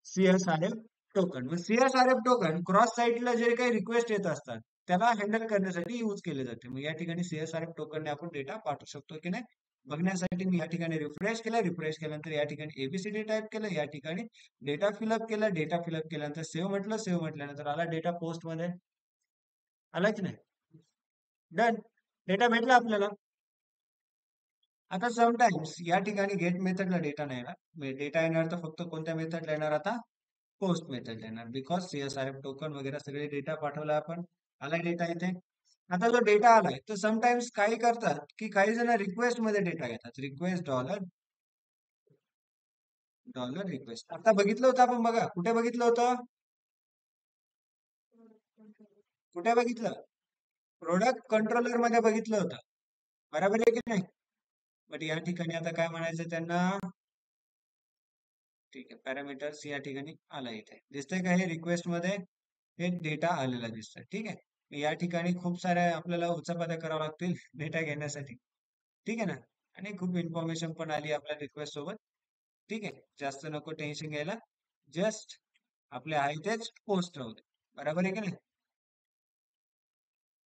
A: CSRF टोकन. मग CSRF टोकन क्रॉस साईटला जे काही रिक्वेस्ट येत असतात, त्याला हँडल करण्यासाठी यूज केले जाते. मग या ठिकाणी CSRF टोकनने आपण डेटा पाठवू शकतो की नाही बघण्यासाठी मी या ठिकाणी रिफ्रेश केलं. रिफ्रेश केल्यानंतर या ठिकाणी ABCD टाइप केलं. या ठिकाणी डेटा फिलअप केला. डेटा फिलअप केल्यानंतर सेव्ह म्हटलं. सेव्ह म्हटल्यानंतर आला डेटा पोस्ट मध्ये. आला की नाही? डन. डेटा भेटला आपल्याला. आता समटाइम्स या ठिकाणी गेट मेथडला डेटा नाही येणार. डेटा येणार तर फक्त कोणत्या मेथडला येणार आता? पोस्ट मेथड येणार. बिकॉज CSRF टोकन वगैरे सगळे डेटा पाठवला आपण. आला डेटा इथे. आता जो डेटा आलाय, तर समटाइम्स काही करतात की काही जण रिक्वेस्ट मध्ये डेटा घेतात. Request dollar dollar request. आता बघितलं होतं आपण, बघा कुठे बघितलं होतं, कुठे बघितलं, प्रोडक्ट कंट्रोलर मध्ये बघितलं होतं. बरोबर आहे की नाही? बट या ठिकाणी आता काय म्हणायचं त्यांना, ठीक आहे, पॅरामीटर्स या ठिकाणी आला इथे. दिसतंय का हे रिक्वेस्ट मध्ये हे डेटा आलेला दिसतोय. ठीक आहे. या ठिकाणी खूप साऱ्या आपल्याला उचापत्या कराव्या लागतील डेटा घेण्यासाठी. ठीक आहे ना? आणि खूप इन्फॉर्मेशन पण आली आपल्या रिक्वेस्ट सोबत. ठीक आहे, जास्त नको टेन्शन घ्यायला. जस्ट आपले आहे तेच पोस्ट राहू दे. बरोबर आहे की नाही?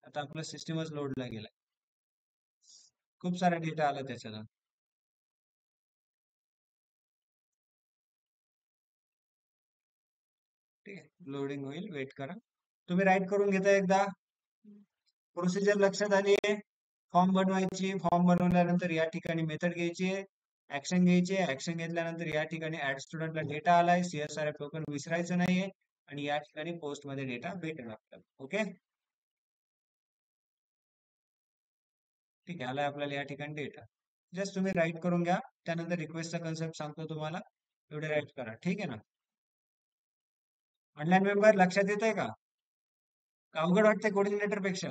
A: आता आपला सिस्टमच लोडला गेला. खूप सारा डेटा आला त्याच्यात. ठीक आहे, लोडिंग होईल, वेट करा. तुम्ही राईट करून घेता एकदा. प्रोसिजर लक्षात आली आहे. फॉर्म बनवायची, फॉर्म बनवल्यानंतर या ठिकाणी मेथड घ्यायची आहे, ऍक्शन घ्यायची आहे. ऍक्शन घेतल्यानंतर या ठिकाणी ऍड स्टुडंटला डेटा आलाय, CSRF टोकन विसरायचं नाहीये आणि या ठिकाणी पोस्ट मध्ये डेटा भेटेल आपल्याला. ओके, ठीक आहे, आलाय आपल्याला या ठिकाणी डेटा. जस्ट तुम्ही राईट करून घ्या. त्यानंतर रिक्वेस्टचा कन्सेप्ट सांगतो तुम्हाला, एवढे राईट करा. ठीक आहे ना? ऑनलाईन मेंबर लक्षात येत आहे का? का अवघड वाटतंय कोऑर्डिनेटर पेक्षा?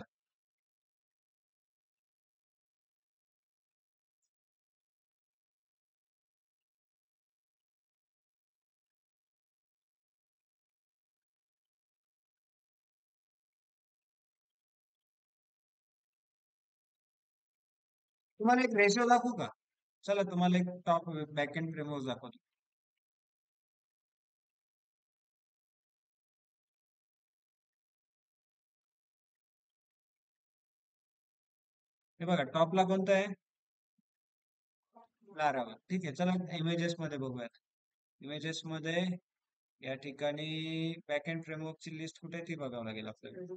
A: तुम्हाला एक रेशो दाखवू का? चला तुम्हाला एक टॉप बॅकएंड फ्रेमवर्क दाखवतो. हे बघा टॉपला कोणतं आहे? लारावा. ठीक आहे, चला इमेजेस मध्ये बघूयात. इमेजेस मध्ये या ठिकाणी बॅकएंड फ्रेमवर्कची लिस्ट कुठे आहे ती बघावं लागेल आपल्याला.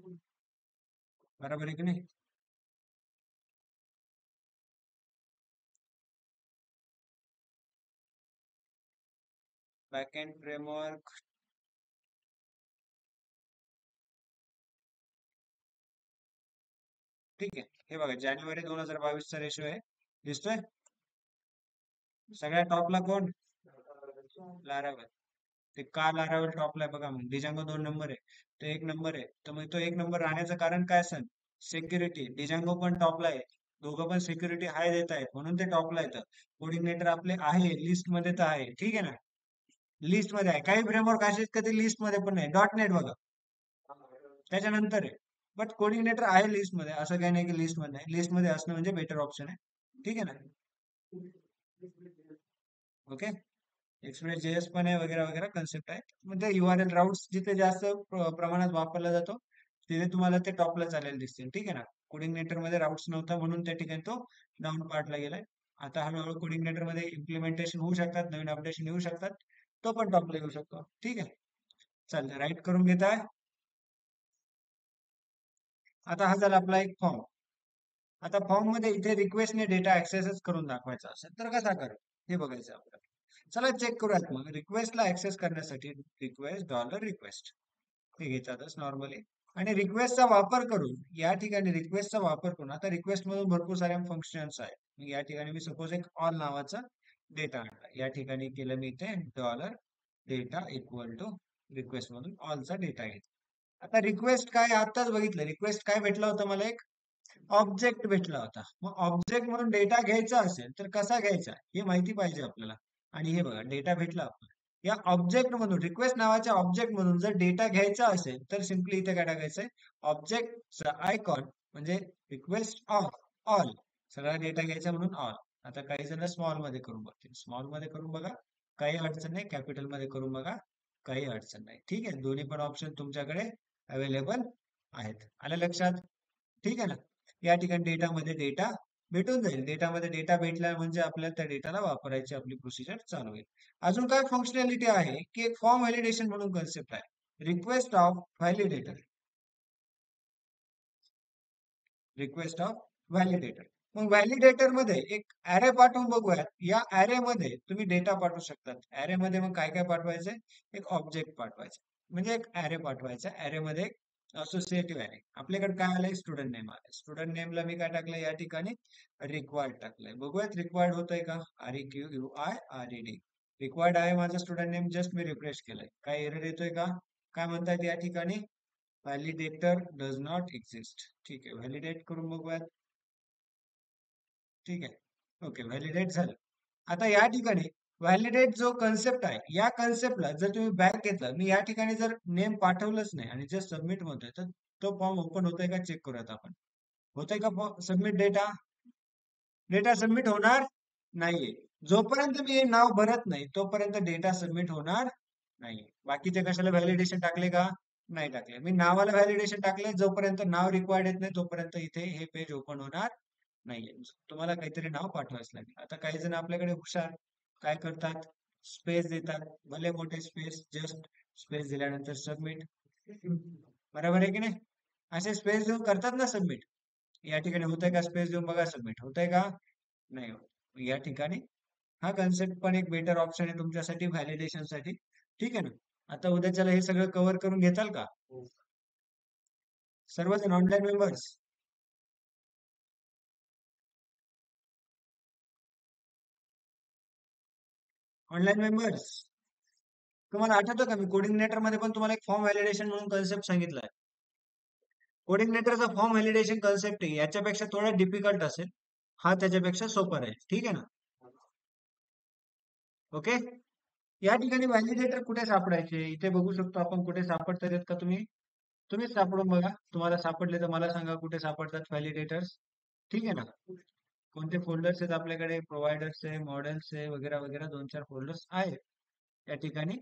A: बरोबर आहे की नाही? बॅकएंड फ्रेमवर्क, ठीक आहे. हे बघा जानेवारी 2022 चा रेशो आहे, दिसतोय? सगळ्या टॉपला कोण? लारावेल. ते का लारावेल टॉपला आहे बघा. मग डिजांगो 2 नंबर आहे, तो 1 नंबर आहे. तर मग तो 1 नंबर राहण्याचं कारण काय असेल? सिक्युरिटी. डिजांगो पण टॉपला आहे, दोघं पण सिक्युरिटी हाय देत आहेत म्हणून ते टॉपला येतं. कोऑर्डिनेटर आपले आहे लिस्ट मध्ये तर आहे, ठीक आहे ना? लिस्ट मध्ये आहे. काही फ्रेमवर्क असे आहेत का ते लिस्ट मध्ये पण नाही. डॉट नेट बघा त्याच्यानंतर आहे, बट कोऑर्डिनेटर आहे लिस्ट मध्ये. असं काही नाही की लिस्ट मध्ये नाही, लिस्ट मध्ये असणं म्हणजे बेटर ऑप्शन आहे, ठीक आहे ना? ओके. एक्सप्रेस जेएस पण आहे वगैरे वगैरे कन्सेप्ट आहे. म्हणजे URL राउट्स जिथे जास्त प्रमाणात वापरला जातो तिथे तुम्हाला ते टॉपला चालेल दिसतील, ठीक आहे ना? कोऑर्डिनेटर मध्ये राउट्स नव्हता म्हणून त्या ठिकाणी तो डाऊन पार्टला गेलाय. आता हळूहळू कोऑर्डिनेटर मध्ये इम्प्लिमेंटेशन होऊ शकतात, नवीन अपडेशन येऊ शकतात, तो पण टॉपला येऊ शकतो, ठीक आहे? चालतं, राईट करून घेताय. आता हा झाला आपला एक फॉर्म. आता फॉर्म मध्ये इथे रिक्वेस्टने डेटा ऍक्सेसच करून दाखवायचा असेल तर कसा करेल हे बघायचं आपल्याला. चला चेक करूयात. मग रिक्वेस्टला ऍक्सेस करण्यासाठी रिक्वेस्ट डॉलर रिक्वेस्ट हे घेतातच नॉर्मली. आणि रिक्वेस्टचा वापर करून या ठिकाणी रिक्वेस्टचा वापर करून आता रिक्वेस्ट मधून भरपूर साऱ्या फंक्शन्स आहेत. मग या ठिकाणी मी सपोज एक ऑल नावाचा डेटा आणला, या ठिकाणी केलं मी इथे dollar data equal to request मधून ऑलचा डेटा घेतला. आता रिक्वेस्ट काय आताच बघितलं, रिक्वेस्ट काय भेटला होता मला? एक ऑब्जेक्ट भेटला होता. मग ऑब्जेक्ट म्हणून डेटा घ्यायचा असेल तर कसा घ्यायचा हे माहिती पाहिजे आपल्याला. आणि हे बघा डेटा भेटला आपल्याला. या ऑब्जेक्ट मधून रिक्वेस्ट नावाच्या ऑब्जेक्ट मधून जर डेटा घ्यायचा असेल तर सिम्पली इथे काय टाकायचंय? ऑब्जेक्टचा आयकॉन म्हणजे रिक्वेस्ट ऑफ ऑल. सगळा डेटा घ्यायचा म्हणून ऑल. आता काही जण स्मॉल मध्ये करून बघतील, स्मॉल मध्ये करून बघा, काही अडचण नाही. कॅपिटल मध्ये करून बघा, काही अडचण नाही. ठीक आहे, दोन्ही पण ऑप्शन तुमच्याकडे अवेलेबल आहेत. आलं लक्षात? ठीक आहे ना? या ठिकाणी डेटामध्ये डेटा भेटून जाईल. डेटामध्ये डेटा भेटला म्हणजे आपल्याला त्या डेटाला वापरायची आपली प्रोसिजर चालू होईल. अजून काय फंक्शनॅलिटी आहे की एक फॉर्म व्हॅलिडेशन म्हणून कन्सेप्ट आहे. Request of validator. Request of validator. मग व्हॅलिडेटर मध्ये एक अरे पाठवून बघूयात. या अरे मध्ये तुम्ही डेटा पाठवू शकतात. अरे मध्ये मग काय काय पाठवायचंय? एक ऑब्जेक्ट पाठवायचा, म्हणजे एक अरे पाठवायचा. अरे मध्ये असोसिएटिव्ह अरे. आपल्याकडे काय आलंय? स्टुडंट नेम आलंय. स्टुडंट नेमला मी काय टाकलंय या ठिकाणी? रिक्वायर्ड टाकलंय. बघूयात रिक्वायर्ड होतंय का? REQUIRED. रिक्वायर्ड आहे माझं स्टुडंट नेम. जस्ट मी रिफ्रेश केलंय. काय एरर येतोय का? काय म्हणतायत या ठिकाणी? Validator does not exist. ठीक आहे, व्हॅलिडेट करून बघूयात. ठीक आहे, ओके, व्हॅलिडेट झालं. आता या ठिकाणी व्हॅलिडेट जो कन्सेप्ट आहे, या कन्सेप्टला जर तुम्ही बॅक घेतला, मी या ठिकाणी जर नेम पाठवलंच नाही आणि जस्ट सबमिट म्हणतोय तर तो फॉर्म ओपन होतोय का चेक करूयात आपण. होतंय का सबमिट डेटा? डेटा सबमिट होणार नाहीये. जोपर्यंत मी हे नाव भरत नाही तोपर्यंत डेटा सबमिट होणार नाही. बाकीचे कशाला व्हॅलिडेशन टाकले का? नाही टाकले. मी नावाला व्हॅलिडेशन टाकले. जोपर्यंत नाव रिक्वायर्ड येत नाही तोपर्यंत इथे हे पेज ओपन होणार नाहीये. तुम्हाला काहीतरी नाव पाठवायचं लागेल. आता काही जण आपल्याकडे हुशार काय करतात? स्पेस देतात, भले मोठे स्पेस, जस्ट स्पेस दिल्यानंतर सबमिट. बरोबर आहे की नाही? असे स्पेस देऊन करतात ना सबमिट. या ठिकाणी होतंय का? स्पेस देऊन बघा, सबमिट होतंय का? नाही होत. या ठिकाणी हा कन्सेप्ट पण एक बेटर ऑप्शन आहे तुमच्यासाठी व्हॅलिडेशन साठी. ठीक आहे ना? आता उद्याच्याला हे सगळं कव्हर करून घेताल का सर्वजण ऑनलाईन मेंबर्स? ऑनलाईन मेंबर्स, तुम्हाला आठवतं का मी कोऑर्डिनेटर मध्ये पण तुम्हाला एक फॉर्म व्हॅलिडेशन म्हणून कन्सेप्ट सांगितलाय? कोऑर्डिनेटरचा फॉर्म व्हॅलिडेशन कन्सेप्ट आहे, याच्यापेक्षा थोडा डिफिकल्ट असेल. हा त्याच्यापेक्षा सोपा आहे, ठीक आहे ना? ओके. या ठिकाणी व्हॅलिडेटर कुठे सापडायचे इथे बघू शकतो आपण. कुठे सापडतात का तुम्ही? तुम्हीच सापडून बघा. तुम्हाला सापडले तर मला सांगा कुठे सापडतात व्हॅलिडेटर्स. ठीक आहे ना? कोणते फोल्डर्स आहेत आपल्याकडे? प्रोव्हायडर्स आहे, मॉडेल्स आहे, वगैरे वगैरे 2-4 फोल्डर्स आहेत. या ठिकाणी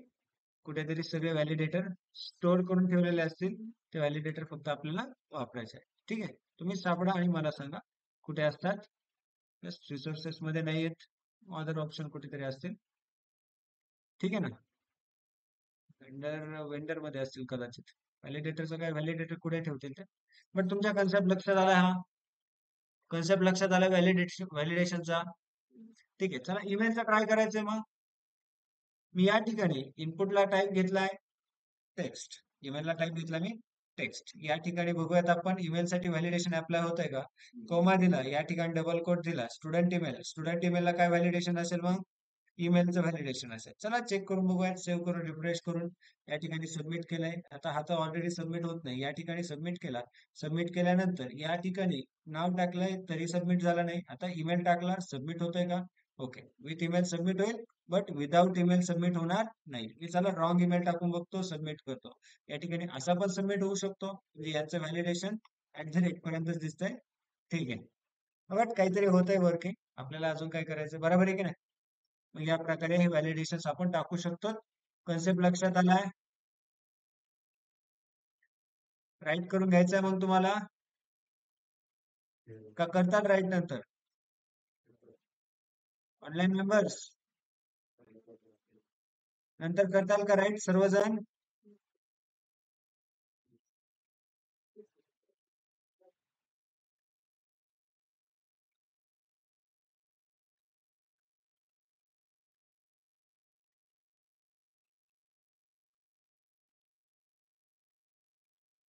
A: कुठेतरी सगळे व्हॅलिडेटर स्टोअर करून ठेवलेले असतील. ते व्हॅलिडेटर फक्त आपल्याला वापरायचे आहे. ठीक आहे, तुम्ही सापडा आणि मला सांगा कुठे असतात? रिसोर्सेस मध्ये नाही आहेत. अदर ऑप्शन कुठेतरी असतील. ठीक आहे ना. वेंडर मध्ये असतील कदाचित. व्हॅलिडेटरचं काय, व्हॅलिडेटर कुठे ठेवतील ते. बट तुमच्या कन्सेप्ट लक्षात आला हा. कन्सेप्ट लक्षात आला व्हॅलिडेशनचा. ठीक आहे, चला ईमेलचा ट्राय करायचंय मग. मी या ठिकाणी इनपुटला टाईप घेतलाय टेक्स्ट, ईमेलला टाईप घेतला मी टेक्स्ट. या ठिकाणी बघूयात आपण ईमेल साठी व्हॅलिडेशन अप्लाय होतंय का. कोमा दिला, या ठिकाणी डबल कोट दिला, स्टुडंट ईमेलला काय व्हॅलिडेशन असेल मग, ईमेलचं व्हॅलिडेशन असेल. चला चेक करून बघूयात, सेव्ह करून रिफ्रेश करून या ठिकाणी सबमिट केलंय. आता हा तर ऑलरेडी सबमिट होत नाही, या ठिकाणी सबमिट केला. सबमिट केल्यानंतर या ठिकाणी नाव टाकलंय तरी सबमिट झालं नाही. आता ईमेल टाकला, सबमिट होतोय का. ओके, विथ ईमेल सबमिट होईल, बट विदाउट ईमेल सबमिट होणार नाही. मी चला रॉंग ईमेल टाकून बघतो, सबमिट करतो. या ठिकाणी असा पण सबमिट होऊ शकतो, म्हणजे याचं व्हॅलिडेशन @ पर्यंतच दिसतंय. ठीक आहे, बट काहीतरी होतंय वर्किंग. आपल्याला अजून काय करायचं, बरोबर आहे की नाही. मग या प्रकारे हे व्हॅलिडेशन आपण टाकू शकतो. कन्सेप्ट लक्षात आलाय. राईट करून घ्यायचंय मग तुम्हाला, का करतात राईट नंतर. ऑनलाईन मेंबर्स नंतर करताल का राईट सर्वजण.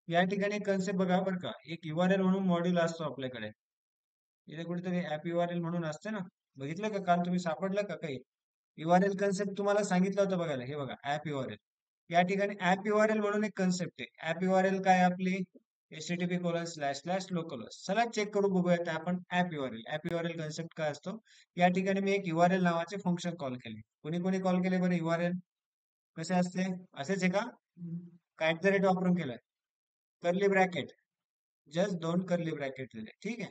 A: या ठिकाणी कन्सेप्ट बघा बरं का, एक URL म्हणून मॉड्यूल असतो आपल्याकडे. इथे कुठेतरी ऍप URL म्हणून असते ना, बघितलं का काल तुम्ही, सापडलं का काही. URL कन्सेप्ट तुम्हाला सांगितलं होतं बघायला, हे बघा ऍप URL. या ठिकाणी ऍप URL म्हणून एक कन्सेप्ट आहे. ऍप URL काय आपली, http://localhost. चला चेक करून बघूयात आपण app URL. App URL concept काय असतो. या ठिकाणी मी एक URL नावाचे फंक्शन कॉल केले. कोणी कोणी कॉल केले बरं URL. कसे असते, असेच आहे का, काय वापरून केलंय. कर्ली ब्रॅकेट, जस्ट दोन कर्ली ब्रॅकेट दिले. ठीक आहे,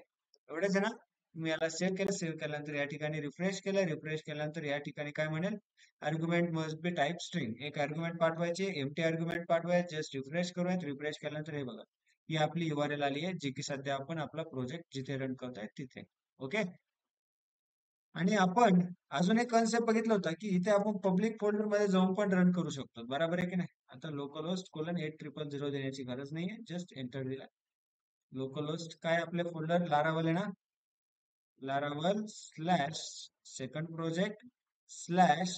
A: एवढंच आहे ना. मी याला सेव्ह केलं, सेव्ह केल्यानंतर या ठिकाणी रिफ्रेश केलं, रिफ्रेश केल्यानंतर या ठिकाणी काय म्हणेल, argument must be type string. एक आर्ग्युमेंट पाठवायची, एमटी आर्ग्युमेंट पाठवायचे. जस्ट रिफ्रेश करूयात, रिफ्रेश केल्यानंतर हे बघा, ही आपली URL आली आहे, जी की सध्या आपण आपला प्रोजेक्ट जिथे रन करतोय तिथे. ओके, आणि आपण अजून एक कन्सेप्ट बघितलं होता की इथे आपण पब्लिक फोल्डर मध्ये जाऊन पण रन करू शकतो, बरोबर आहे की नाही. आता लोकल होस्ट कोलन 8000 देण्याची गरज नाहीये, जस्ट एंटर दिला. लोकल होस्ट काय, आपले फोल्डर लारावल आहे ना, Laravel slash second project slash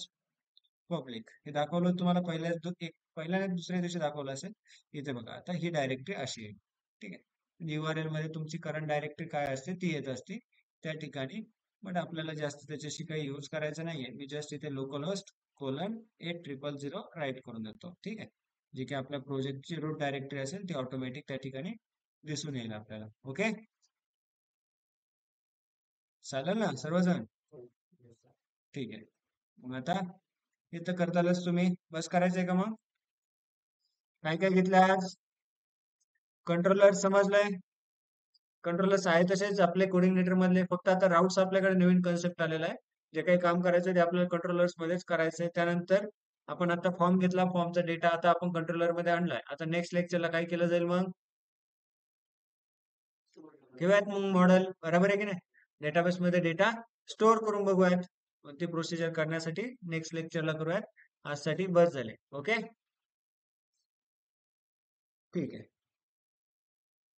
A: public. हे दाखवलं तुम्हाला पहिल्या दुसऱ्या दिवशी दाखवलं असेल. इथे बघा, आता ही डायरेक्टरी अशी आहे. ठीक आहे, URL मध्ये तुमची करंट डायरेक्टरी काय असते ती येत असते त्या ठिकाणी. बट आपल्याला जास्त त्याच्याशी काही यूज करायचं नाहीये. मी जस्ट इथे लोकल होस्ट कोलन 8000 राईट करून देतो. ठीक आहे, जी की आपल्या प्रोजेक्टची रूट डायरेक्टरी असेल ती ऑटोमॅटिक त्या ठिकाणी दिसून येईल आपल्याला. ओके, चालेल ना सर्वजण. ठीक आहे, मग आता इथं करतालच तुम्ही, बस करायचंय का मग. काय काय घेतलंय आज. कंट्रोलर समजलंय. कंट्रोलर्स आहे तसेच आपले कोऑर्डिनेटर मधले, फक्त आता राऊट्स आपल्याकडे नवीन कन्सेप्ट आलेला आहे. जे काही काम करायचं ते आपल्याला कंट्रोलर्स मध्येच करायचंय. त्यानंतर आपण आता फॉर्म घेतला, फॉर्मचा डेटा आता आपण कंट्रोलर मध्ये आणलाय. आता नेक्स्ट लेक्चरला काय केलं जाईल मग, घेऊयात मग मॉडेल, बरोबर आहे की नाही. डेटाबेस मध्ये डेटा स्टोअर करून बघूयात. कोणती प्रोसिजर करण्यासाठी नेक्स्ट लेक्चरला करूयात. आजसाठी बस झाले. ओके, ठीक आहे.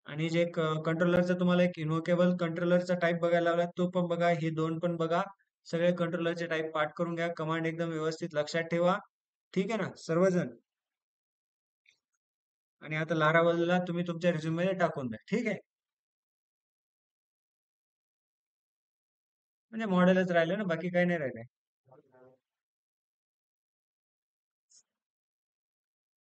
A: आणि जे कंट्रोलरचा तुम्हाला एक इन्व्होकेबल कंट्रोलरचा टाईप बघायला लावला, तो पण बघा, हे दोन पण बघा. सगळे कंट्रोलरचे टाईप पाठ करून घ्या, कमांड एकदम व्यवस्थित लक्षात ठेवा. ठीक आहे ना सर्वजण. आणि आता लारावलला तुम्ही तुमच्या रिझ्यूम मध्ये टाकून द्या. ठीक आहे, म्हणजे मॉडेलच राहिलं ना, बाकी काही नाही राहिलंय.